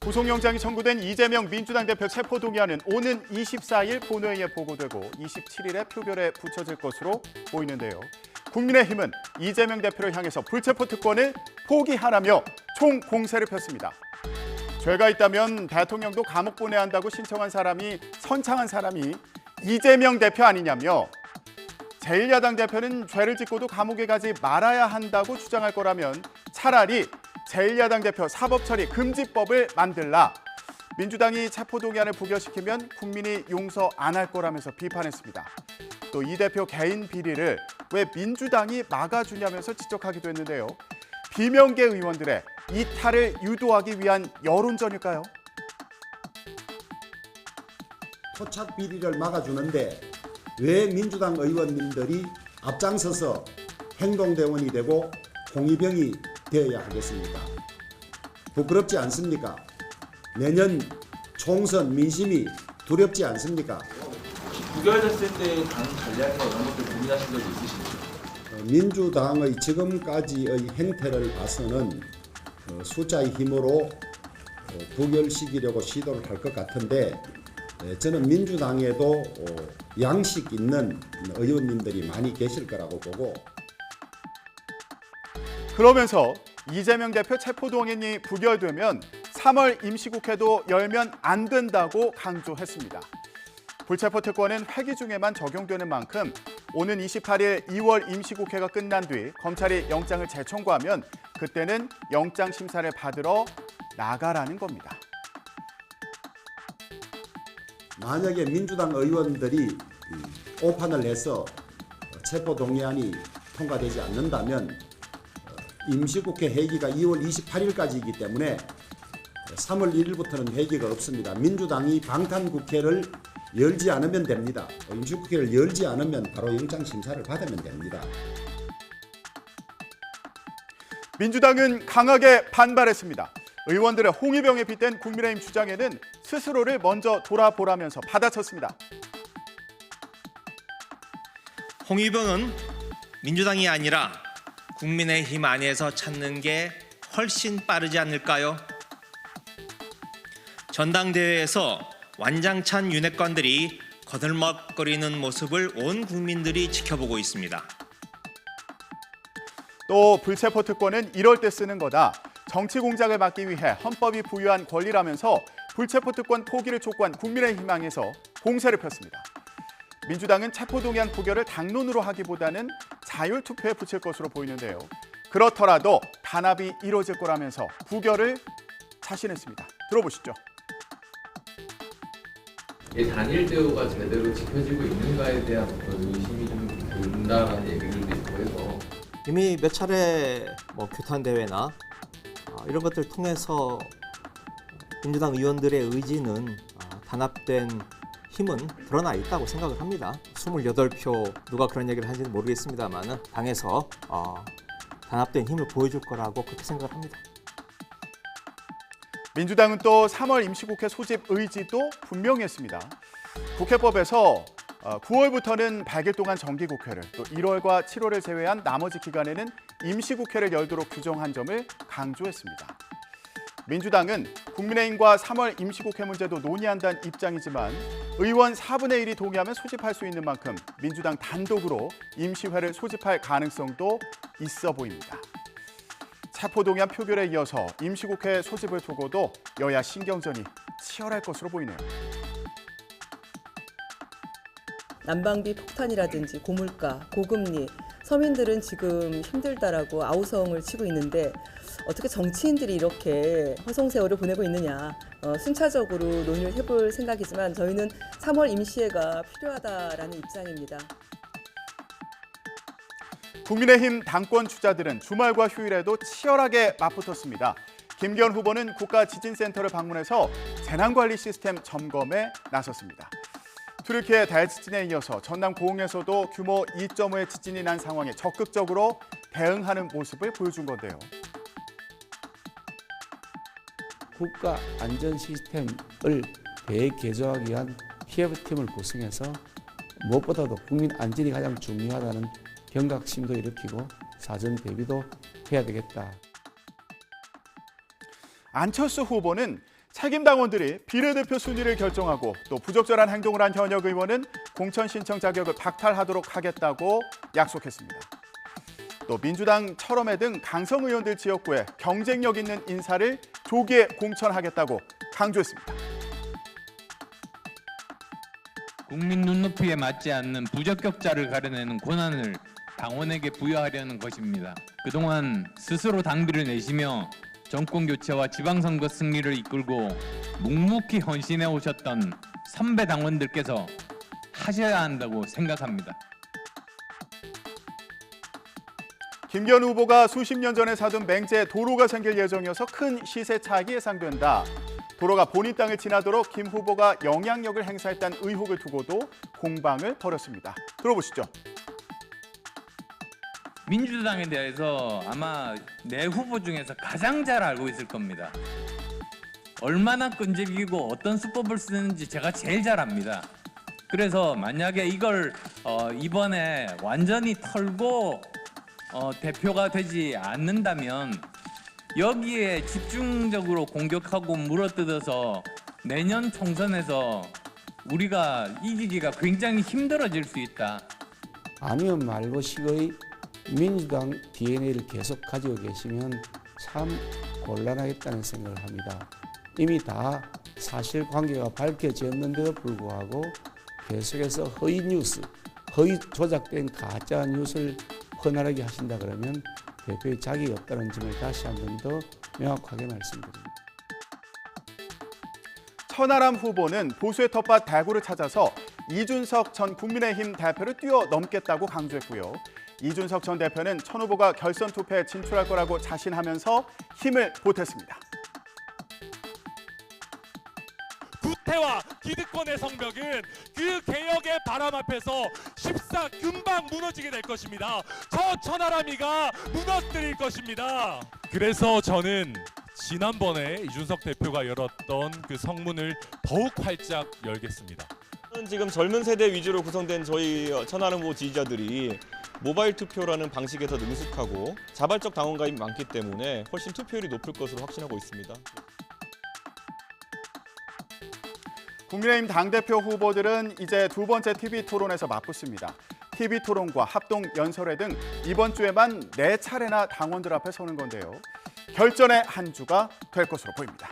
구속영장이 청구된 이재명 민주당 대표 체포동의안은 오는 24일 본회의에 보고되고 27일에 표결에 붙여질 것으로 보이는데요. 국민의힘은 이재명 대표를 향해서 불체포 특권을 포기하라며 총공세를 폈습니다. 죄가 있다면 대통령도 감옥 보내야 한다고 신청한 사람이 선창한 사람이 이재명 대표 아니냐며 제1야당 대표는 죄를 짓고도 감옥에 가지 말아야 한다고 주장할 거라면 차라리 제1야당 대표 사법처리 금지법을 만들라. 민주당이 체포동의안을 부결시키면 국민이 용서 안 할 거라면서 비판했습니다. 또 이 대표 개인 비리를 왜 민주당이 막아주냐면서 지적하기도 했는데요. 비명계 의원들의 이탈을 유도하기 위한 여론전일까요? 토착 비리를 막아주는데 왜 민주당 의원님들이 앞장서서 행동대원이 되고 홍위병이 되어야 하겠습니까? 부끄럽지 않습니까? 내년 총선 민심이 두렵지 않습니까? 부결됐을 때 당 전략이나 이런 것들 고민하신 적이 있으신가요? 민주당의 지금까지의 행태를 봐서는 숫자의 힘으로 부결시키려고 시도를 할 것 같은데 저는 민주당에도 양식 있는 의원님들이 많이 계실 거라고 보고 그러면서 이재명 대표 체포동의안이 부결되면 3월 임시국회도 열면 안 된다고 강조했습니다. 불체포 특권은 회기 중에만 적용되는 만큼 오는 28일 2월 임시국회가 끝난 뒤 검찰이 영장을 재청구하면 그때는 영장 심사를 받으러 나가라는 겁니다. 만약에 민주당 의원들이 오판을 해서 체포동의안이 통과되지 않는다면 임시국회 회기가 2월 28일까지이기 때문에 3월 1일부터는 회기가 없습니다. 민주당이 방탄국회를 열지 않으면 됩니다. 임시국회를 열지 않으면 바로 영장심사를 받으면 됩니다. 민주당은 강하게 반발했습니다. 의원들의 홍위병에 빗댄 국민의힘 주장에는 스스로를 먼저 돌아보라면서 받아쳤습니다. 홍위병은 민주당이 아니라 국민의힘 안에서 찾는 게 훨씬 빠르지 않을까요? 전당대회에서 완장찬 윤핵관들이 거들먹거리는 모습을 온 국민들이 지켜보고 있습니다. 또 불체포 특권은 이럴 때 쓰는 거다. 정치 공작을 막기 위해 헌법이 부여한 권리라면서 불체포 특권 포기를 촉구한 국민의힘당에서 공세를 폈습니다. 민주당은 체포동의안 부결을 당론으로 하기보다는 자율투표에 붙일 것으로 보이는데요. 그렇더라도 단합이 이루어질 거라면서 부결을 자신했습니다. 들어보시죠. 이 단일 대우가 제대로 지켜지고 있는가에 대한 어떤 의심이 좀 든다는 얘기들도 있고 해서 이미 몇 차례 규탄 대회나 이런 것들을 통해서 민주당 의원들의 의지는 단합된 힘은 드러나 있다고 생각을 합니다. 28표 누가 그런 얘기를 하는지는 모르겠습니다만 당에서 단합된 힘을 보여줄 거라고 그렇게 생각을 합니다. 민주당은 또 3월 임시국회 소집 의지도 분명히 했습니다. 국회법에서 9월부터는 100일 동안 정기국회를 또 1월과 7월을 제외한 나머지 기간에는 임시국회를 열도록 규정한 점을 강조했습니다. 민주당은 국민의힘과 3월 임시국회 문제도 논의한다는 입장이지만 의원 4분의 1이 동의하면 소집할 수 있는 만큼 민주당 단독으로 임시회를 소집할 가능성도 있어 보입니다. 체포동의안 표결에 이어서 임시국회 소집을 두고도 여야 신경전이 치열할 것으로 보이네요. 난방비 폭탄이라든지 고물가, 고금리, 서민들은 지금 힘들다라고 아우성을 치고 있는데 어떻게 정치인들이 이렇게 허송세월을 보내고 있느냐. 순차적으로 논의를 해볼 생각이지만 저희는 3월 임시회가 필요하다라는 입장입니다. 국민의힘 당권 주자들은 주말과 휴일에도 치열하게 맞붙었습니다. 김기현 후보는 국가지진센터를 방문해서 재난관리 시스템 점검에 나섰습니다. 튀르키예 대지진에 이어서 전남 고흥에서도 규모 2.5의 지진이 난 상황에 적극적으로 대응하는 모습을 보여준 건데요. 국가 안전 시스템을 대개조하기 위한 TF팀을 구성해서 무엇보다도 국민 안전이 가장 중요하다는 경각심도 일으키고 사전 대비도 해야 되겠다. 안철수 후보는 책임 당원들이 비례대표 순위를 결정하고 또 부적절한 행동을 한 현역 의원은 공천 신청 자격을 박탈하도록 하겠다고 약속했습니다. 또 민주당 철험회 등 강성 의원들 지역구에 경쟁력 있는 인사를 조기에 공천하겠다고 강조했습니다. 국민 눈높이에 맞지 않는 부적격자를 가려내는 권한을 당원에게 부여하려는 것입니다. 그동안 스스로 당비를 내시며 정권 교체와 지방선거 승리를 이끌고 묵묵히 헌신해 오셨던 선배 당원들께서 하셔야 한다고 생각합니다. 김기현 후보가 수십 년 전에 사둔 맹지에 도로가 생길 예정이어서 큰 시세 차익이 예상된다. 도로가 본인 땅을 지나도록 김 후보가 영향력을 행사했다는 의혹을 두고도 공방을 벌였습니다. 들어보시죠. 민주당에 대해서 아마 내 후보 중에서 가장 잘 알고 있을 겁니다. 얼마나 끈질기고 어떤 수법을 쓰는지 제가 제일 잘 압니다. 그래서 만약에 이걸 이번에 완전히 털고 대표가 되지 않는다면 여기에 집중적으로 공격하고 물어뜯어서 내년 총선에서 우리가 이기기가 굉장히 힘들어질 수 있다. 아니면 말고식의 민주당 DNA를 계속 가지고 계시면 참 곤란하겠다는 생각을 합니다. 이미 다 사실관계가 밝혀졌는데도 불구하고 계속해서 허위 뉴스, 허위 조작된 가짜 뉴스를 퍼나르게 하신다 그러면 대표의 자격이 없다는 점을 다시 한 번 더 명확하게 말씀드립니다. 천하람 후보는 보수의 텃밭 대구를 찾아서 이준석 전 국민의힘 대표를 뛰어넘겠다고 강조했고요. 이준석 전 대표는 천 후보가 결선 투표에 진출할 거라고 자신하면서 힘을 보탰습니다. 구태와 기득권의 성벽은 그 개혁의 바람 앞에서 금방 무너지게 될 것입니다. 저 천하람이가 무너뜨릴 것입니다. 그래서 저는 지난번에 이준석 대표가 열었던 그 성문을 더욱 활짝 열겠습니다. 지금 젊은 세대 위주로 구성된 저희 천하람 후보 지지자들이 모바일 투표라는 방식에서 능숙하고 자발적 당원 가입이 많기 때문에 훨씬 투표율이 높을 것으로 확신하고 있습니다. 국민의힘 당대표 후보들은 이제 두 번째 TV토론에서 맞붙습니다. TV토론과 합동연설회 등 이번 주에만 4차례나 당원들 앞에 서는 건데요. 결전의 한 주가 될 것으로 보입니다.